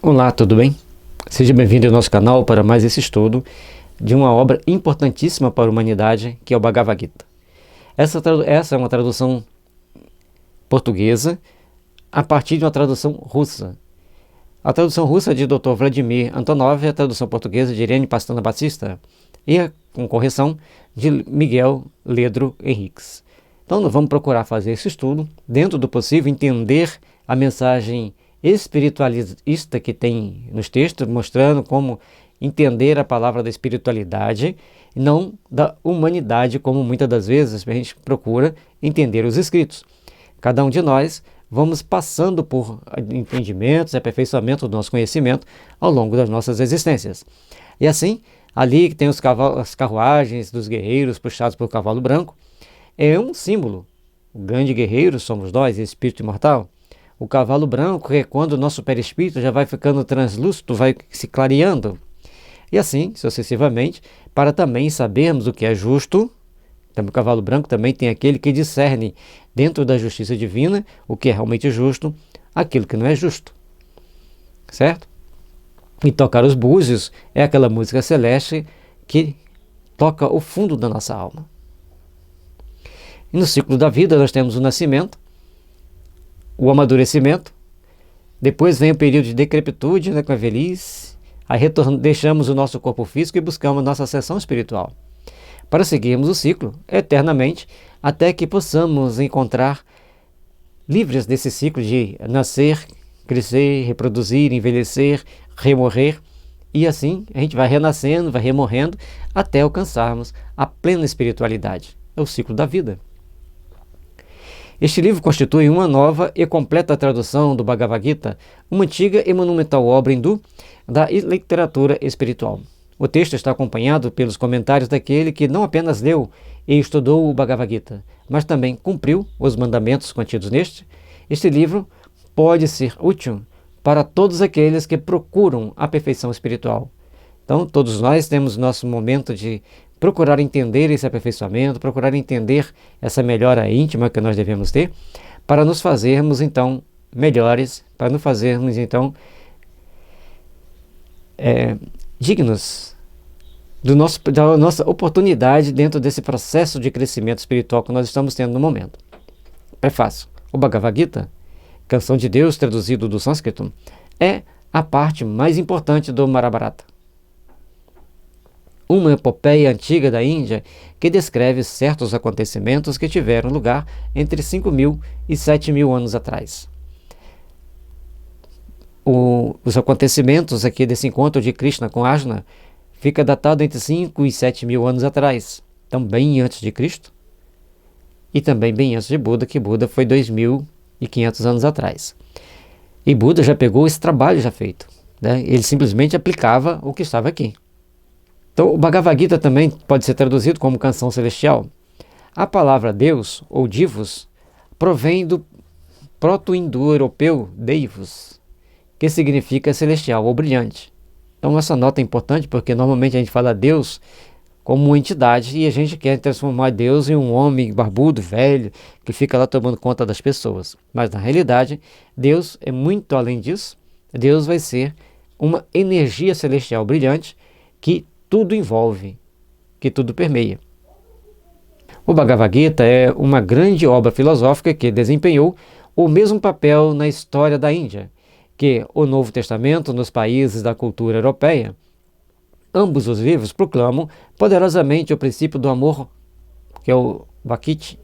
Olá, tudo bem? Seja bem-vindo ao nosso canal para mais esse estudo de uma obra importantíssima para a humanidade, que é o Bhagavad Gita. Essa é uma tradução portuguesa a partir de uma tradução russa. A tradução russa é de Dr. Vladimir Antonov e a tradução portuguesa de Irene Pastana Batista e com correção de Miguel Ledro Henriques. Então nós vamos procurar fazer esse estudo, dentro do possível, entender a mensagem espiritualista que tem nos textos, mostrando como entender a palavra da espiritualidade, não da humanidade, como muitas das vezes a gente procura entender os escritos. Cada um de nós vamos passando por entendimentos, aperfeiçoamento do nosso conhecimento ao longo das nossas existências. E assim, ali que tem as carruagens dos guerreiros puxados por cavalo branco, é um símbolo. O grande guerreiro somos nós, espírito imortal. O cavalo branco é quando o nosso perispírito já vai ficando translúcido, vai se clareando. E assim, sucessivamente, para também sabermos o que é justo. O cavalo branco também tem aquele que discerne dentro da justiça divina o que é realmente justo, aquilo que não é justo. Certo? E tocar os búzios é aquela música celeste que toca o fundo da nossa alma. E no ciclo da vida nós temos o nascimento, o amadurecimento, depois vem o período de decrepitude, com a velhice, aí deixamos o nosso corpo físico e buscamos nossa ascensão espiritual, para seguirmos o ciclo eternamente, até que possamos encontrar livres desse ciclo de nascer, crescer, reproduzir, envelhecer, remorrer, e assim a gente vai renascendo, vai remorrendo, até alcançarmos a plena espiritualidade. É o ciclo da vida. Este livro constitui uma nova e completa tradução do Bhagavad Gita, uma antiga e monumental obra hindu da literatura espiritual. O texto está acompanhado pelos comentários daquele que não apenas leu e estudou o Bhagavad Gita, mas também cumpriu os mandamentos contidos neste. Este livro pode ser útil para todos aqueles que procuram a perfeição espiritual. Então, todos nós temos nosso momento de procurar entender esse aperfeiçoamento, procurar entender essa melhora íntima que nós devemos ter, para nos fazermos, então, melhores, para nos fazermos, então, dignos da nossa oportunidade dentro desse processo de crescimento espiritual que nós estamos tendo no momento. Prefácio. O Bhagavad Gita, Canção de Deus, traduzido do sânscrito, é a parte mais importante do Mahabharata, uma epopeia antiga da Índia que descreve certos acontecimentos que tiveram lugar entre 5.000 e 7.000 anos atrás. Os acontecimentos aqui desse encontro de Krishna com Arjuna fica datado entre 5 e 7.000 anos atrás, então bem antes de Cristo, e também bem antes de Buda, que Buda foi 2.500 anos atrás. E Buda já pegou esse trabalho já feito, né? Ele simplesmente aplicava o que estava aqui. Então, o Bhagavad Gita também pode ser traduzido como canção celestial. A palavra Deus, ou Divos, provém do proto-indo-europeu Deivos, que significa celestial ou brilhante. Então, essa nota é importante porque normalmente a gente fala Deus como uma entidade e a gente quer transformar Deus em um homem barbudo, velho, que fica lá tomando conta das pessoas. Mas, na realidade, Deus é muito além disso. Deus vai ser uma energia celestial brilhante que tudo envolve, que tudo permeia. O Bhagavad Gita é uma grande obra filosófica que desempenhou o mesmo papel na história da Índia que o Novo Testamento nos países da cultura europeia. Ambos os livros proclamam poderosamente o princípio do amor, que é o Bhakti,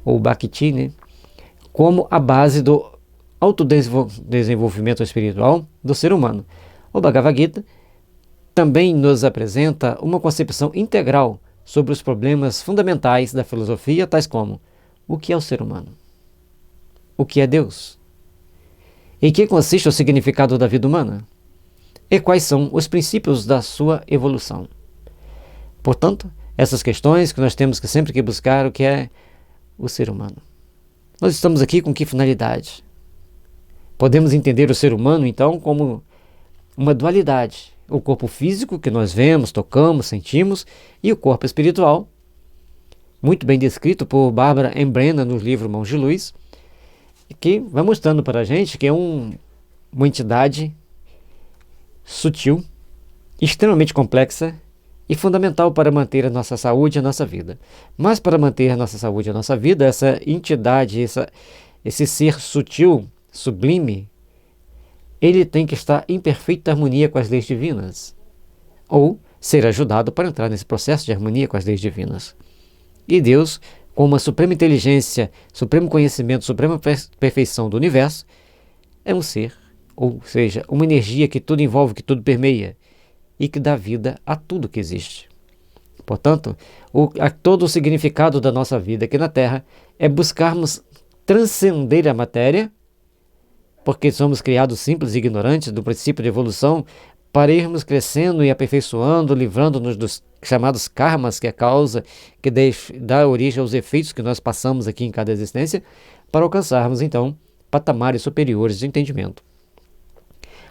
ou Bhakti, né? Como a base do autodesenvolvimento espiritual do ser humano. O Bhagavad Gita também nos apresenta uma concepção integral sobre os problemas fundamentais da filosofia, tais como: o que é o ser humano? O que é Deus? Em que consiste o significado da vida humana? E quais são os princípios da sua evolução? Portanto, essas questões que nós temos que sempre buscar o que é o ser humano. Nós estamos aqui com que finalidade? Podemos entender o ser humano, então, como uma dualidade. O corpo físico, que nós vemos, tocamos, sentimos, e o corpo espiritual, muito bem descrito por Barbara M. Brennan no livro Mãos de Luz, que vai mostrando para a gente que é um uma entidade sutil, extremamente complexa e fundamental para manter a nossa saúde e a nossa vida. Mas para manter a nossa saúde e a nossa vida, essa entidade, esse ser sutil, sublime, ele tem que estar em perfeita harmonia com as leis divinas, ou ser ajudado para entrar nesse processo de harmonia com as leis divinas. E Deus, com uma suprema inteligência, supremo conhecimento, suprema perfeição do universo, é um ser, ou seja, uma energia que tudo envolve, que tudo permeia e que dá vida a tudo que existe. Portanto, todo o significado da nossa vida aqui na Terra é buscarmos transcender a matéria, porque somos criados simples e ignorantes do princípio de evolução, para irmos crescendo e aperfeiçoando, livrando-nos dos chamados karmas, que é a causa que dá origem aos efeitos que nós passamos aqui em cada existência, para alcançarmos, então, patamares superiores de entendimento.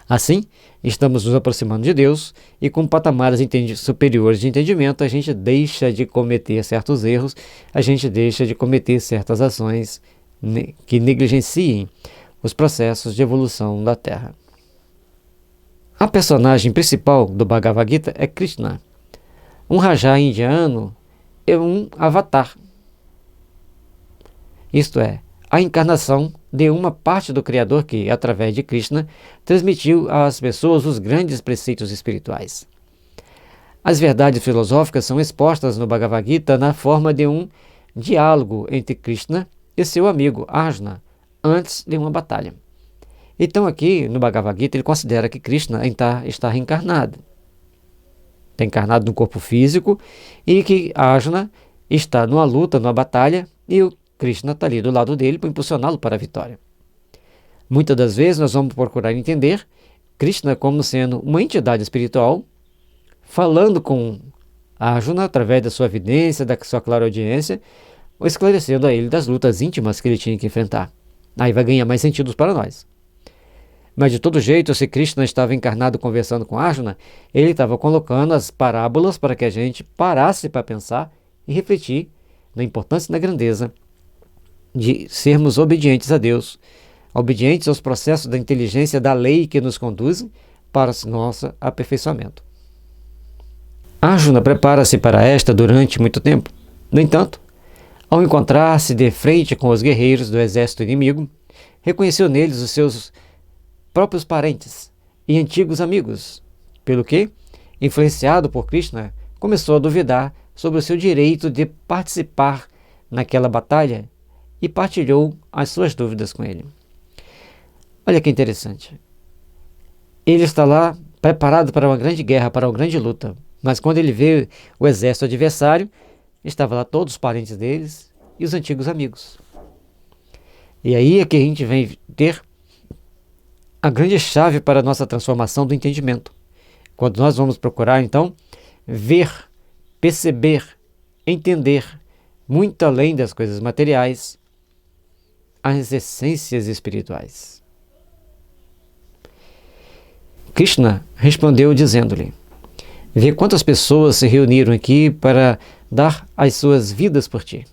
Assim, estamos nos aproximando de Deus e com patamares superiores de entendimento, a gente deixa de cometer certos erros, a gente deixa de cometer certas ações que negligenciem os processos de evolução da Terra. A personagem principal do Bhagavad Gita é Krishna, um Raja indiano e um avatar. Isto é, a encarnação de uma parte do Criador que, através de Krishna, transmitiu às pessoas os grandes preceitos espirituais. As verdades filosóficas são expostas no Bhagavad Gita na forma de um diálogo entre Krishna e seu amigo Arjuna, antes de uma batalha. Então aqui no Bhagavad Gita ele considera que Krishna está reencarnado. Está encarnado no corpo físico e que Arjuna está numa luta, numa batalha, e o Krishna está ali do lado dele para impulsioná-lo para a vitória. Muitas das vezes nós vamos procurar entender Krishna como sendo uma entidade espiritual falando com Arjuna através da sua evidência, da sua clareaudiência, esclarecendo a ele das lutas íntimas que ele tinha que enfrentar. Aí vai ganhar mais sentidos para nós. Mas de todo jeito, se Krishna estava encarnado conversando com Arjuna, ele estava colocando as parábolas para que a gente parasse para pensar e refletir na importância e na grandeza de sermos obedientes a Deus, obedientes aos processos da inteligência da lei que nos conduzem para o nosso aperfeiçoamento. Arjuna prepara-se para esta durante muito tempo. No entanto, ao encontrar-se de frente com os guerreiros do exército inimigo, reconheceu neles os seus próprios parentes e antigos amigos, pelo que, influenciado por Krishna, começou a duvidar sobre o seu direito de participar naquela batalha e partilhou as suas dúvidas com ele. Olha que interessante. Ele está lá preparado para uma grande guerra, para uma grande luta, mas quando ele vê o exército adversário, estavam lá todos os parentes deles e os antigos amigos. E aí é que a gente vem ter a grande chave para a nossa transformação do entendimento. Quando nós vamos procurar, então, ver, perceber, entender, muito além das coisas materiais, as essências espirituais. Krishna respondeu dizendo-lhe: vê quantas pessoas se reuniram aqui para dar as suas vidas por ti.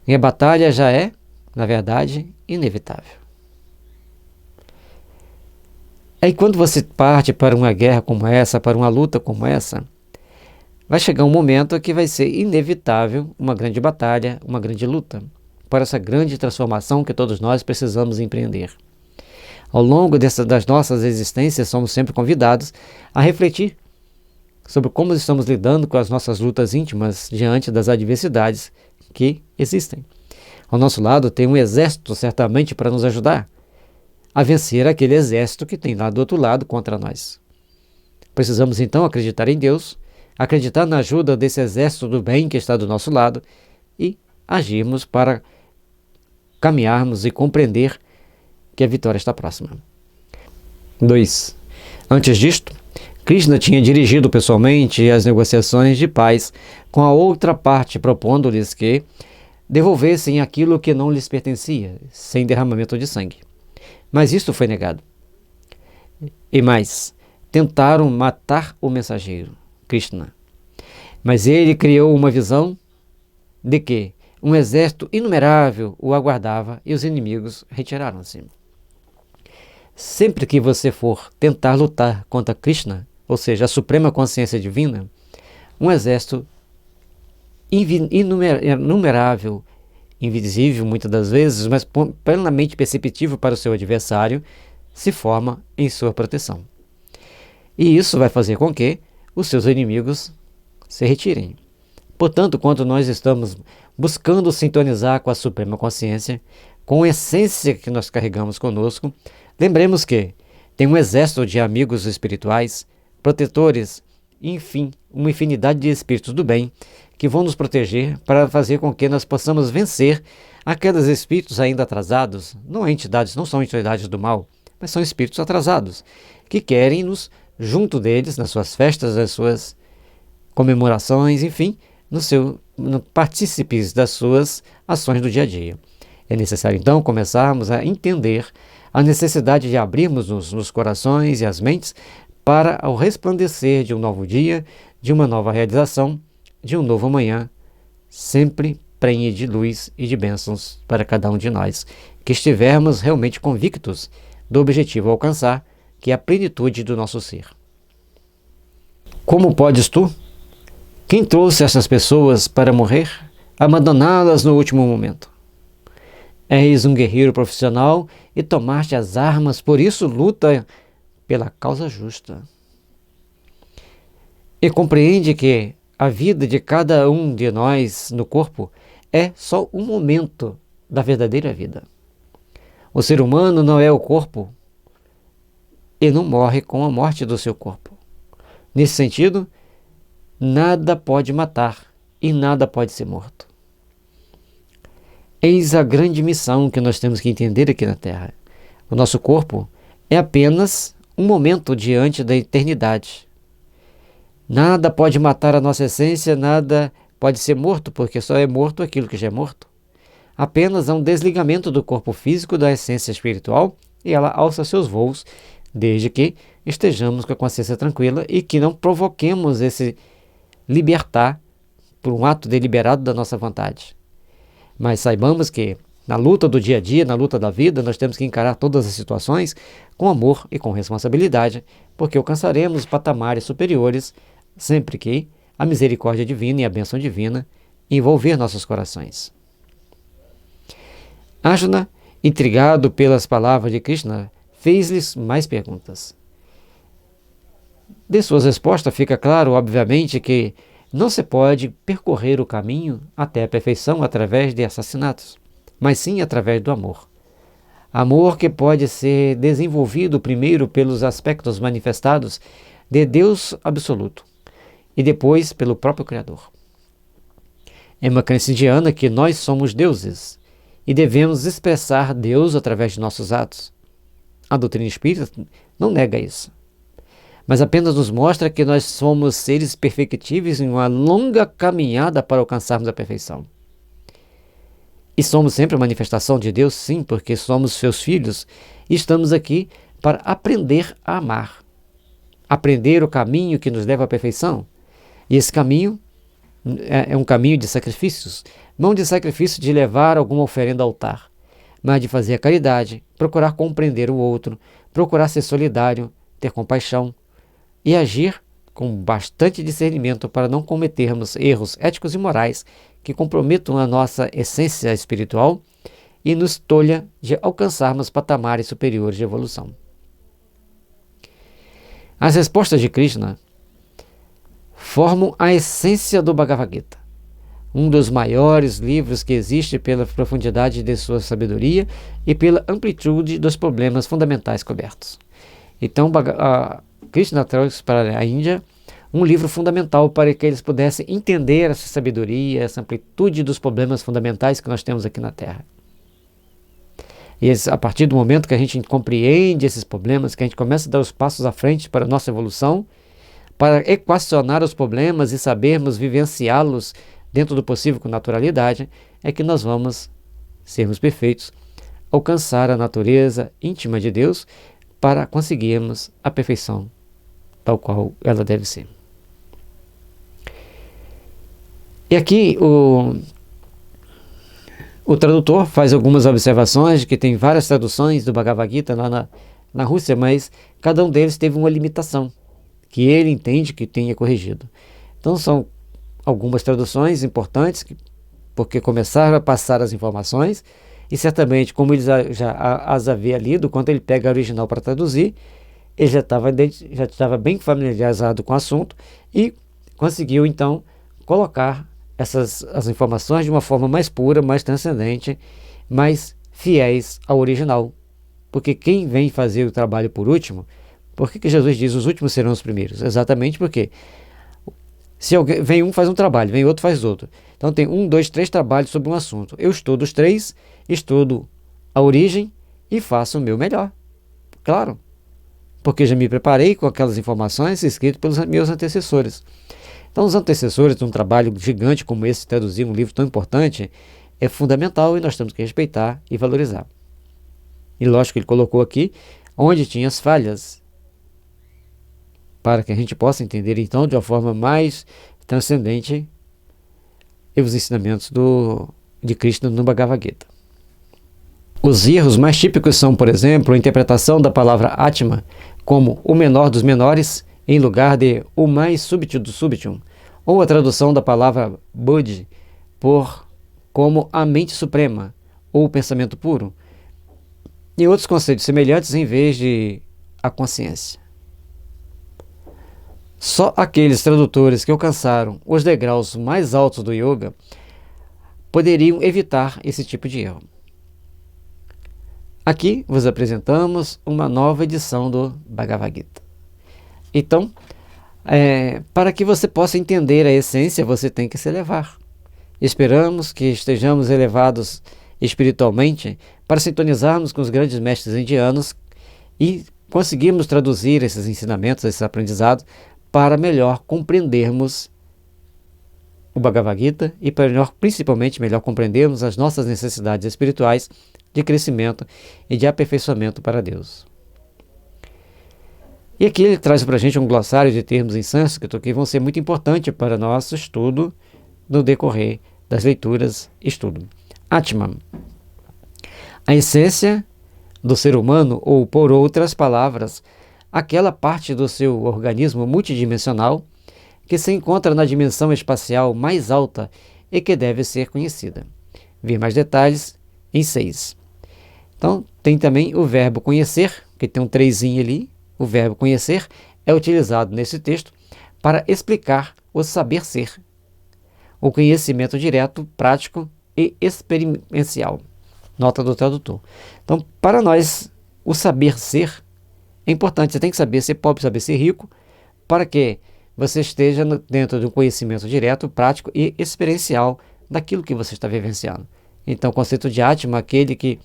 E a batalha já é, na verdade, inevitável. Aí quando você parte para uma guerra como essa, para uma luta como essa, vai chegar um momento que vai ser inevitável uma grande batalha, uma grande luta, para essa grande transformação que todos nós precisamos empreender. Ao longo das nossas existências, somos sempre convidados a refletir sobre como estamos lidando com as nossas lutas íntimas diante das adversidades que existem. Ao nosso lado tem um exército certamente para nos ajudar a vencer aquele exército que tem lá do outro lado contra nós. Precisamos então acreditar em Deus, acreditar na ajuda desse exército do bem que está do nosso lado e agirmos para caminharmos e compreender que a vitória está próxima. 2. Antes disto, Krishna tinha dirigido pessoalmente as negociações de paz com a outra parte, propondo-lhes que devolvessem aquilo que não lhes pertencia, sem derramamento de sangue. Mas isto foi negado. E mais, tentaram matar o mensageiro, Krishna. Mas ele criou uma visão de que um exército inumerável o aguardava e os inimigos retiraram-se. sempre que você for tentar lutar contra Krishna, ou seja, a suprema consciência divina, um exército inumerável, invisível muitas das vezes, mas plenamente perceptível para o seu adversário, se forma em sua proteção. E isso vai fazer com que os seus inimigos se retirem. Portanto, quando nós estamos buscando sintonizar com a suprema consciência, com a essência que nós carregamos conosco, lembremos que tem um exército de amigos espirituais, protetores, enfim, uma infinidade de espíritos do bem que vão nos proteger para fazer com que nós possamos vencer aqueles espíritos ainda atrasados. Não são entidades do mal, mas são espíritos atrasados, que querem nos junto deles, nas suas festas, nas suas comemorações, enfim, partícipes das suas ações do dia a dia. É necessário, então, começarmos a entender a necessidade de abrirmos nos corações e as mentes para o resplandecer de um novo dia, de uma nova realização, de um novo amanhã, sempre prenhe de luz e de bênçãos para cada um de nós, que estivermos realmente convictos do objetivo a alcançar, que é a plenitude do nosso ser. Como podes tu, quem trouxe essas pessoas para morrer, abandoná-las no último momento? És um guerreiro profissional e tomaste as armas, por isso luta pela causa justa. E compreende que a vida de cada um de nós no corpo é só um momento da verdadeira vida. O ser humano não é o corpo e não morre com a morte do seu corpo. Nesse sentido, nada pode matar e nada pode ser morto. Eis a grande missão que nós temos que entender aqui na Terra. O nosso corpo é apenas um momento diante da eternidade. Nada pode matar a nossa essência, nada pode ser morto, porque só é morto aquilo que já é morto. Apenas há um desligamento do corpo físico da essência espiritual e ela alça seus voos, desde que estejamos com a consciência tranquila e que não provoquemos esse libertar por um ato deliberado da nossa vontade. Mas saibamos que na luta do dia a dia, na luta da vida, nós temos que encarar todas as situações com amor e com responsabilidade, porque alcançaremos patamares superiores sempre que a misericórdia divina e a bênção divina envolver nossos corações. Arjuna, intrigado pelas palavras de Krishna, fez-lhes mais perguntas. De suas respostas fica claro, obviamente, que não se pode percorrer o caminho até a perfeição através de assassinatos, mas sim através do amor. Amor que pode ser desenvolvido primeiro pelos aspectos manifestados de Deus absoluto e depois pelo próprio Criador. É uma crença indiana que nós somos deuses e devemos expressar Deus através de nossos atos. A doutrina espírita não nega isso, mas apenas nos mostra que nós somos seres perfectíveis em uma longa caminhada para alcançarmos a perfeição. E somos sempre a manifestação de Deus, sim, porque somos seus filhos e estamos aqui para aprender a amar, aprender o caminho que nos leva à perfeição. E esse caminho é um caminho de sacrifícios, não de sacrifício de levar alguma oferenda ao altar, mas de fazer a caridade, procurar compreender o outro, procurar ser solidário, ter compaixão e agir com bastante discernimento para não cometermos erros éticos e morais que comprometam a nossa essência espiritual e nos tolha de alcançarmos patamares superiores de evolução. As respostas de Krishna formam a essência do Bhagavad Gita, um dos maiores livros que existe pela profundidade de sua sabedoria e pela amplitude dos problemas fundamentais cobertos. Então, Krishna trouxe para a Índia um livro fundamental para que eles pudessem entender essa sabedoria, essa amplitude dos problemas fundamentais que nós temos aqui na Terra. E a partir do momento que a gente compreende esses problemas, que a gente começa a dar os passos à frente para a nossa evolução, para equacionar os problemas e sabermos vivenciá-los dentro do possível com naturalidade, é que nós vamos sermos perfeitos, alcançar a natureza íntima de Deus para conseguirmos a perfeição tal qual ela deve ser. E aqui o tradutor faz algumas observações, que tem várias traduções do Bhagavad Gita lá na Rússia, mas cada um deles teve uma limitação que ele entende que tenha corrigido. Então são algumas traduções importantes, porque começaram a passar as informações, e certamente, como ele já as havia lido, quando ele pega a original para traduzir, ele já estava bem familiarizado com o assunto e conseguiu então colocar as informações de uma forma mais pura, mais transcendente, mais fiéis ao original. Porque quem vem fazer o trabalho por último, por que Jesus diz os últimos serão os primeiros? Exatamente porque se alguém, vem um faz um trabalho, vem outro faz outro. Então tem 1, 2, 3 trabalhos sobre um assunto. Eu estudo os 3, estudo a origem e faço o meu melhor. Claro, porque já me preparei com aquelas informações escritas pelos meus antecessores. Então os antecessores de um trabalho gigante como esse, traduzir um livro tão importante, é fundamental e nós temos que respeitar e valorizar. E lógico que ele colocou aqui onde tinha as falhas, para que a gente possa entender então de uma forma mais transcendente os ensinamentos de Krishna no Bhagavad Gita. Os erros mais típicos são, por exemplo, a interpretação da palavra Atma como o menor dos menores, em lugar de o mais súbito do súbito, ou a tradução da palavra Buddhi como a mente suprema, ou o pensamento puro, e outros conceitos semelhantes em vez de a consciência. Só aqueles tradutores que alcançaram os degraus mais altos do yoga poderiam evitar esse tipo de erro. Aqui vos apresentamos uma nova edição do Bhagavad Gita. Então, para que você possa entender a essência, você tem que se elevar. Esperamos que estejamos elevados espiritualmente para sintonizarmos com os grandes mestres indianos e conseguirmos traduzir esses ensinamentos, esses aprendizados, para melhor compreendermos o Bhagavad Gita e para principalmente melhor compreendermos as nossas necessidades espirituais de crescimento e de aperfeiçoamento para Deus. E aqui ele traz para a gente um glossário de termos em sânscrito que vão ser muito importantes para nosso estudo no decorrer das leituras e estudo. Atman, a essência do ser humano, ou por outras palavras, aquela parte do seu organismo multidimensional que se encontra na dimensão espacial mais alta e que deve ser conhecida. Ver mais detalhes em 6. Então, tem também o verbo conhecer, que tem um 3 ali. O verbo conhecer é utilizado nesse texto para explicar o saber ser, o conhecimento direto, prático e experiencial. Nota do tradutor. Então, para nós, o saber ser é importante. Você tem que saber ser pobre, saber ser rico, para que você esteja dentro de um conhecimento direto, prático e experiencial daquilo que você está vivenciando. Então, o conceito de Atma, aquele que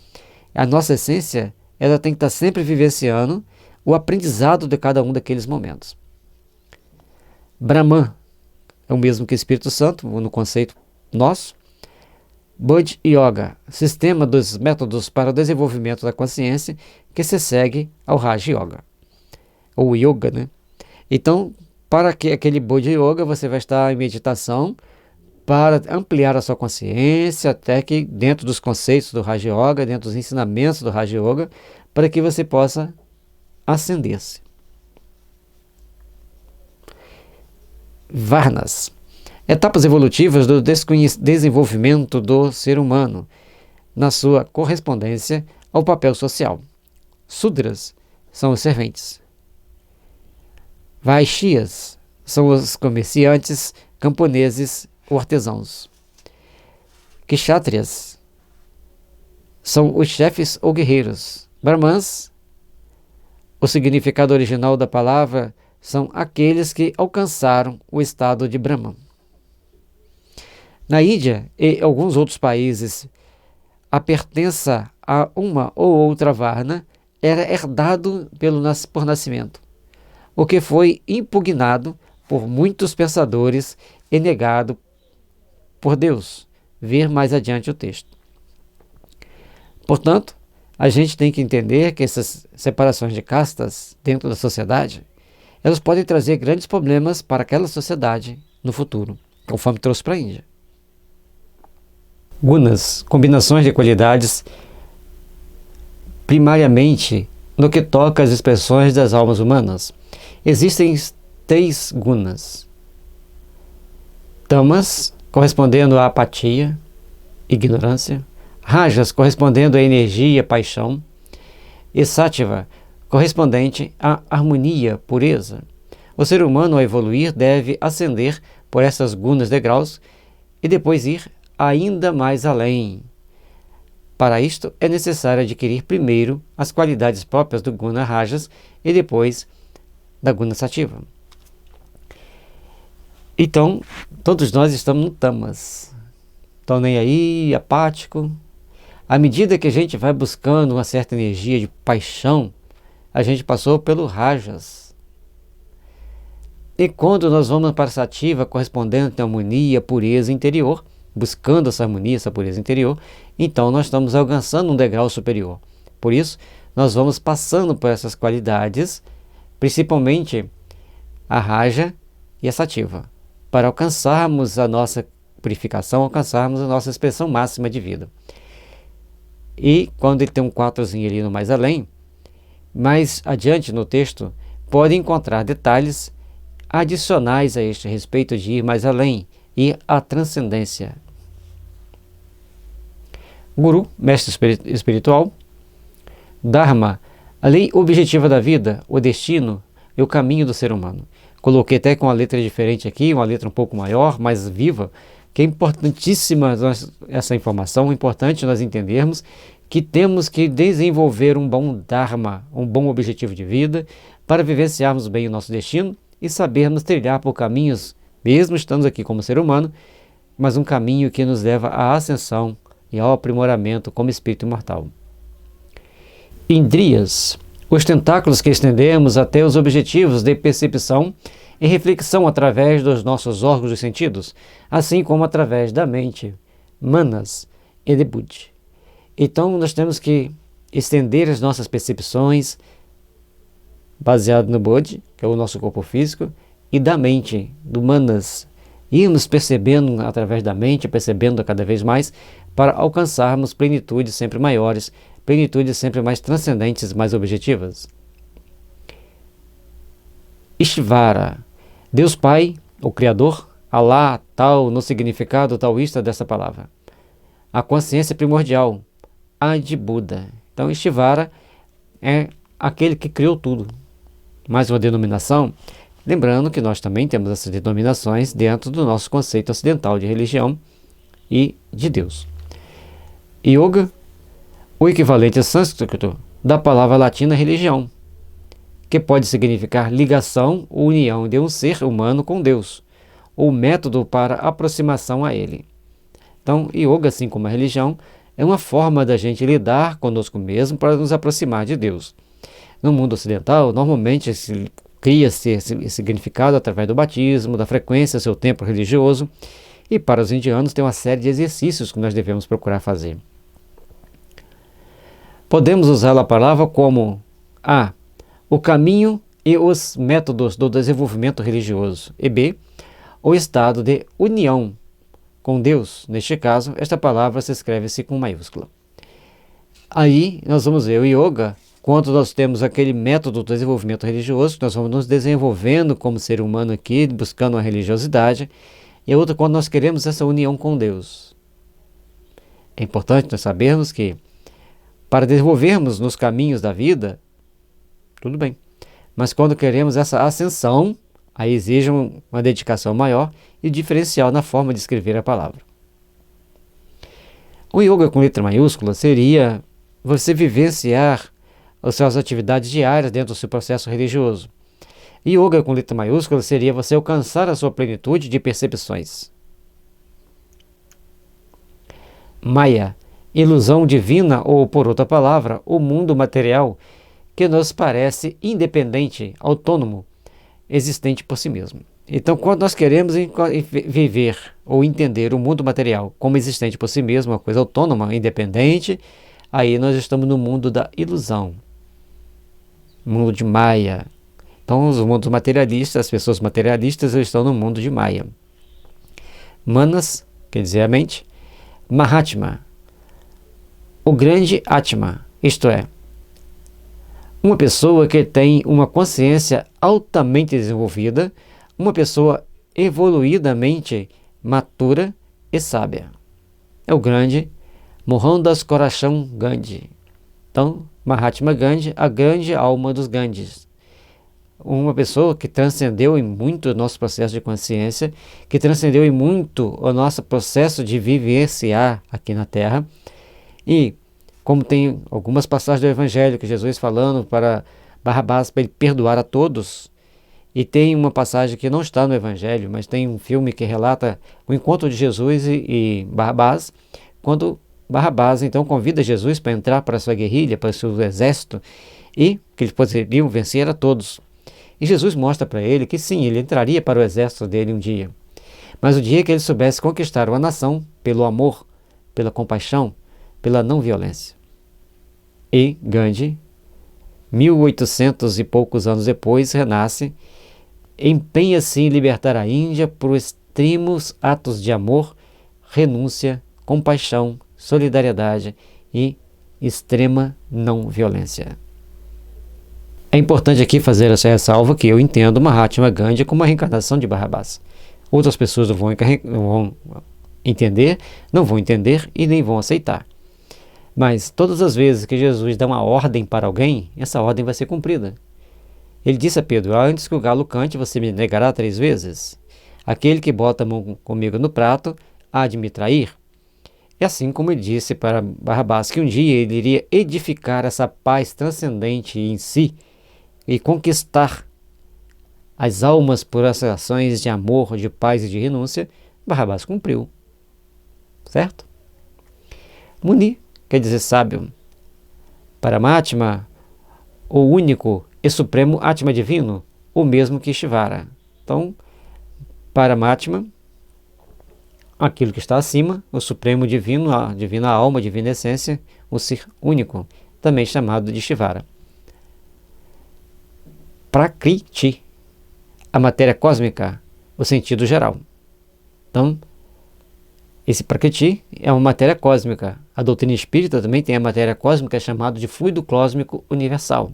a nossa essência, ela tem que estar sempre vivenciando o aprendizado de cada um daqueles momentos. Brahman é o mesmo que Espírito Santo, no conceito nosso. Buddha Yoga, sistema dos métodos para o desenvolvimento da consciência que se segue ao Raja Yoga, ou Yoga, né? Então, para que aquele Buddha Yoga, você vai estar em meditação para ampliar a sua consciência, até que dentro dos conceitos do Raja Yoga, dentro dos ensinamentos do Raja Yoga, para que você possa ascender-se. Varnas, etapas evolutivas do desenvolvimento do ser humano, na sua correspondência ao papel social. Sudras são os serventes. Vaishyas são os comerciantes, camponeses ou artesãos. Kshatriyas são os chefes ou guerreiros. Brahmans, o significado original da palavra, são aqueles que alcançaram o estado de Brahman. Na Índia e alguns outros países, a pertença a uma ou outra Varna era herdado por nascimento, o que foi impugnado por muitos pensadores e negado por Deus. Ver mais adiante o texto. Portanto, a gente tem que entender que essas separações de castas dentro da sociedade, elas podem trazer grandes problemas para aquela sociedade no futuro, conforme trouxe para a Índia. Gunas, combinações de qualidades primariamente no que toca às expressões das almas humanas, existem 3 gunas. Tamas, correspondendo à apatia, ignorância. Rajas, correspondendo à energia, paixão. E Sattva, correspondente à harmonia, pureza. O ser humano, ao evoluir, deve ascender por essas gunas degraus e depois ir ainda mais além. Para isto, é necessário adquirir primeiro as qualidades próprias do guna Rajas e depois da guna Sattva. Então, todos nós estamos no Tamas. Estão nem aí, apático. À medida que a gente vai buscando uma certa energia de paixão, a gente passou pelo Rajas. E quando nós vamos para a Sattva, correspondendo à harmonia, pureza interior, buscando essa harmonia, essa pureza interior, então nós estamos alcançando um degrau superior. Por isso, nós vamos passando por essas qualidades, principalmente a Raja e a Sattva, para alcançarmos a nossa purificação, alcançarmos a nossa expressão máxima de vida. E quando ele tem um 4zinho ali no mais além, mais adiante no texto, pode encontrar detalhes adicionais a este respeito de ir mais além e a transcendência. Guru, mestre espiritual. Dharma, a lei objetiva da vida, o destino e o caminho do ser humano. Coloquei até com uma letra diferente aqui, uma letra um pouco maior, mais viva, que é importantíssima essa informação, é importante nós entendermos que temos que desenvolver um bom Dharma, um bom objetivo de vida, para vivenciarmos bem o nosso destino e sabermos trilhar por caminhos, mesmo estando aqui como ser humano, mas um caminho que nos leva à ascensão e ao aprimoramento como espírito imortal. Indriyas, os tentáculos que estendemos até os objetivos de percepção e reflexão através dos nossos órgãos dos sentidos, assim como através da mente, manas e de buddhi. Então nós temos que estender as nossas percepções baseado no buddhi, que é o nosso corpo físico, e da mente, do manas, irmos percebendo através da mente, percebendo cada vez mais, para alcançarmos plenitudes sempre maiores, plenitudes sempre mais transcendentes, mais objetivas. Ishvara, Deus Pai, o Criador, Alá, tal, no significado taoísta dessa palavra. A consciência primordial, Adi Buda. Então, Ishvara é aquele que criou tudo. Mais uma denominação, lembrando que nós também temos essas denominações dentro do nosso conceito ocidental de religião e de Deus. Yoga, o equivalente sânscrito da palavra latina religião, que pode significar ligação ou união de um ser humano com Deus, ou método para aproximação a Ele. Então, yoga, assim como a religião, é uma forma da gente lidar conosco mesmo para nos aproximar de Deus. No mundo ocidental, normalmente cria-se esse significado através do batismo, da frequência, seu tempo religioso, e para os indianos tem uma série de exercícios que nós devemos procurar fazer. Podemos usar a palavra como A, o caminho e os métodos do desenvolvimento religioso, e B, o estado de união com Deus. Neste caso, esta palavra se escreve-se com maiúscula. Aí nós vamos ver o yoga, quando nós temos aquele método do desenvolvimento religioso, nós vamos nos desenvolvendo como ser humano aqui, buscando a religiosidade, e a outra quando nós queremos essa união com Deus. É importante nós sabermos que para desenvolvermos nos caminhos da vida, tudo bem, mas quando queremos essa ascensão, aí exige uma dedicação maior e diferencial na forma de escrever a palavra. O yoga com letra maiúscula seria você vivenciar as suas atividades diárias dentro do seu processo religioso. Yoga com letra maiúscula seria você alcançar a sua plenitude de percepções. Maya, ilusão divina ou, por outra palavra, o mundo material que nos parece independente, autônomo, existente por si mesmo. Então, quando nós queremos viver ou entender o mundo material como existente por si mesmo, uma coisa autônoma, independente, aí nós estamos no mundo da ilusão, mundo de Maya. Então, os mundos materialistas, as pessoas materialistas estão no mundo de Maya. Manas, quer dizer a mente. Mahatma, o grande Atma, isto é, Uma pessoa que tem uma consciência altamente desenvolvida, uma pessoa evoluidamente matura e sábia. É o grande Mohandas Coracham Gandhi. Então, Mahatma Gandhi, a grande alma dos Gandhis. Uma pessoa que transcendeu em muito o nosso processo de consciência, que transcendeu em muito o nosso processo de vivenciar aqui na Terra. E como tem algumas passagens do Evangelho que Jesus falando para Barrabás para ele perdoar a todos, e tem uma passagem que não está no Evangelho, mas tem um filme que relata o encontro de Jesus e Barrabás, quando Barrabás então convida Jesus para entrar para a sua guerrilha, para o seu exército, e que eles poderiam vencer a todos. E Jesus mostra para ele que sim, ele entraria para o exército dele um dia. Mas o dia que ele soubesse conquistar uma nação pelo amor, pela compaixão, pela não violência. E Gandhi, 1800 e poucos anos depois, renasce, empenha-se em libertar a Índia por extremos atos de amor, renúncia, compaixão, solidariedade e extrema não violência. É importante aqui fazer essa ressalva que eu entendo Mahatma Gandhi como uma reencarnação de Barrabás. Outras pessoas não vão entender, não vão entender e nem vão aceitar. Mas todas as vezes que Jesus dá uma ordem para alguém, essa ordem vai ser cumprida. Ele disse a Pedro: antes que o galo cante, você me negará 3 vezes. Aquele que bota a mão comigo no prato há de me trair. É assim como ele disse para Barrabás que um dia ele iria edificar essa paz transcendente em si e conquistar as almas por essas ações de amor, de paz e de renúncia. Barrabás cumpriu. Certo? Muni quer dizer sábio. Paramatma, o único e supremo Atma divino, o mesmo que Shivara. Então, Paramatma, aquilo que está acima, o supremo divino, a divina alma, a divina essência, o ser único, também chamado de Shivara. Prakriti, a matéria cósmica, o sentido geral. Então, esse Prakriti é uma matéria cósmica. A doutrina espírita também tem a matéria cósmica chamada de fluido cósmico universal,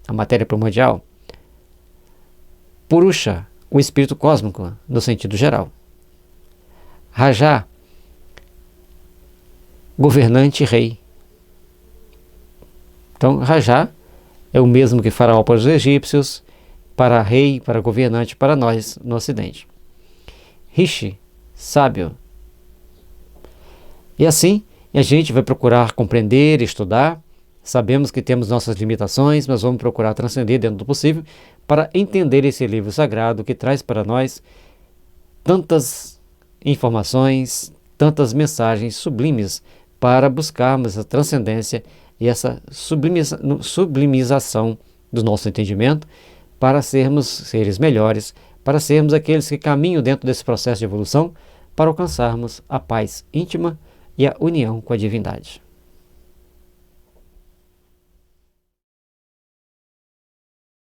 a matéria primordial. Purusha, o espírito cósmico, no sentido geral. Raja, governante rei. Então, Raja é o mesmo que Faraó para os egípcios, para rei, para governante, para nós no Ocidente. Rishi, sábio. E assim, a gente vai procurar compreender, estudar. Sabemos que temos nossas limitações, mas vamos procurar transcender dentro do possível para entender esse livro sagrado que traz para nós tantas informações, tantas mensagens sublimes para buscarmos a transcendência e essa sublimização do nosso entendimento para sermos seres melhores, para sermos aqueles que caminham dentro desse processo de evolução para alcançarmos a paz íntima e a união com a divindade.